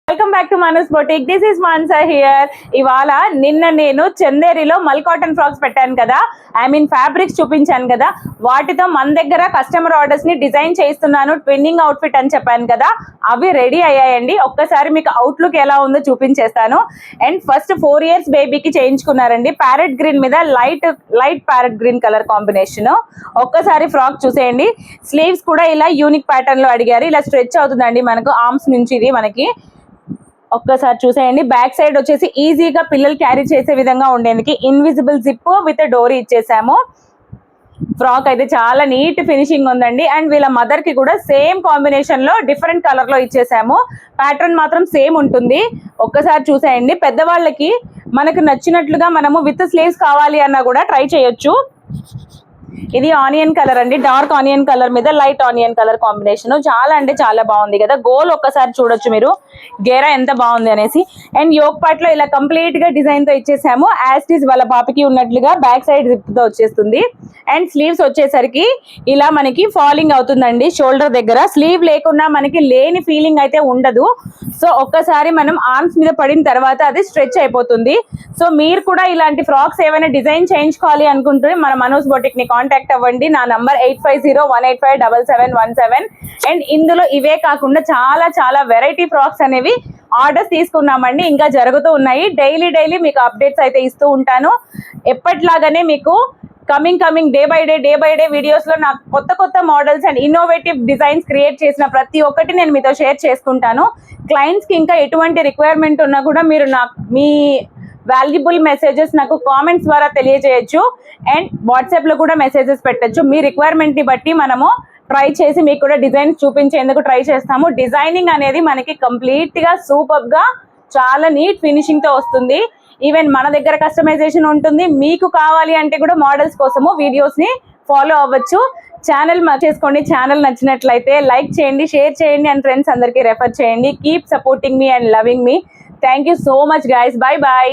Welcome back to మనూస్ boutique. This is Mansa here. ఇవాళ నిన్న నేను చందేరిలో మల్ కాటన్ ఫ్రాక్స్ పెట్టాను కదా, ఫ్యాబ్రిక్స్ చూపించాను కదా, వాటితో మన దగ్గర కస్టమర్ ఆర్డర్స్ ని డిజైన్ చేస్తున్నాను, ట్విన్నింగ్ అవుట్ఫిట్ అని చెప్పాను కదా, అవి రెడీ అయ్యాయండి. ఒక్కసారి మీకు అవుట్లుక్ ఎలా ఉందో చూపించేస్తాను. అండ్ ఫస్ట్ 4 years బేబీకి చేయించుకున్నారండి, ప్యారెట్ గ్రీన్ మీద light parrot green colour combination. ఒక్కసారి ఫ్రాక్ చూసేయండి. స్లీవ్స్ కూడా ఇలా యూనిక్ ప్యాటర్న్ లో అడిగారు. ఇలా స్ట్రెచ్ అవుతుందండి మనకు ఆర్మ్స్ నుంచి. ఇది మనకి ఒక్కసారి చూసేయండి. బ్యాక్ సైడ్ వచ్చేసి ఈజీగా పిల్లలు క్యారీ చేసే విధంగా ఉండేందుకు ఇన్విజిబుల్ జిప్ విత్ డోరీ ఇచ్చేసాము. ఫ్రాక్ అయితే చాలా నీట్ ఫినిషింగ్ ఉందండి. అండ్ వీళ్ళ మదర్ కి కూడా సేమ్ కాంబినేషన్ లో డిఫరెంట్ కలర్ లో ఇచ్చేసాము. ప్యాటర్న్ మాత్రం సేమ్ ఉంటుంది. ఒక్కసారి చూసేయండి. పెద్దవాళ్ళకి మనకు నచ్చినట్లుగా మనము విత్ స్లీవ్స్ కావాలి అన్నా కూడా ట్రై చేయొచ్చు. ఇది ఆనియన్ కలర్ అండి, డార్క్ ఆనియన్ కలర్ మీద లైట్ ఆనియన్ కలర్ కాంబినేషన్. చాలా అంటే చాలా బాగుంది కదా. గోల్ ఒక్కసారి చూడొచ్చు మీరు, గేరా ఎంత బాగుంది అనేసి. అండ్ యోక్ పార్ట్ లో ఇలా కంప్లీట్ గా డిజైన్ తో ఇచ్చేసాము. యాస్టీస్ వాళ్ళ పాపకి ఉన్నట్లుగా బ్యాక్ సైడ్ జిప్ తో వచ్చేస్తుంది. అండ్ స్లీవ్స్ వచ్చేసరికి ఇలా మనకి ఫాలింగ్ అవుతుందండి షోల్డర్ దగ్గర. స్లీవ్ లేకున్నా మనకి లేని ఫీలింగ్ అయితే ఉండదు. సో ఒక్కసారి మనం ఆర్మ్స్ మీద పడిన తర్వాత అది స్ట్రెచ్ అయిపోతుంది. సో మీరు కూడా ఇలాంటి ఫ్రాక్స్ ఏమైనా డిజైన్ చేయించుకోవాలి అనుకుంటే మన మనూస్ బొటిక్ ని కాంటాక్ట్ అవ్వండి. నా నంబర్ 8501857717. అండ్ ఇందులో ఇవే కాకుండా చాలా చాలా వెరైటీ ఫ్రాక్స్ అనేవి ఆర్డర్స్ తీసుకున్నామండి, ఇంకా జరుగుతూ ఉన్నాయి. డైలీ మీకు అప్డేట్స్ అయితే ఇస్తూ ఉంటాను. ఎప్పటిలాగానే మీకు coming day by day videos లో నాకు కొత్త models and innovative designs create చేసిన ప్రతి ఒక్కటి నేను మీతో షేర్ చేసుకుంటాను. క్లయింట్స్ కి ఇంకా ఎటువంటి రిక్వైర్మెంట్ ఉన్నా కూడా మీరు మీ వాల్యుబుల్ మెసేజెస్ నాకు కామెంట్స్ ద్వారా తెలియజేయచ్చు. అండ్ వాట్సాప్ లో కూడా మెసేజెస్ పెట్టచ్చు. మీ రిక్వైర్మెంట్ ని బట్టి మనము ట్రై చేసి మీకు కూడా డిజైన్స్ చూపించేందుకు ట్రై చేస్తాము. డిజైనింగ్ అనేది మనకి కంప్లీట్ గా సూపర్ గా చాలా నీట్ ఫినిషింగ్ తో వస్తుంది. ఈవెన్ మన దగ్గర కస్టమైజేషన్ ఉంటుంది. మీకు కావాలి అంటే కూడా మోడల్స్ కోసము వీడియోస్ ని ఫాలో అవ్వచ్చు. ఛానల్ చేసుకోండి. ఛానల్ నచ్చినట్లయితే లైక్ చేయండి, షేర్ చేయండి అండ్ ఫ్రెండ్స్ అందరికీ రెఫర్ చేయండి. Keep supporting me and loving me. Thank you so much guys. Bye bye.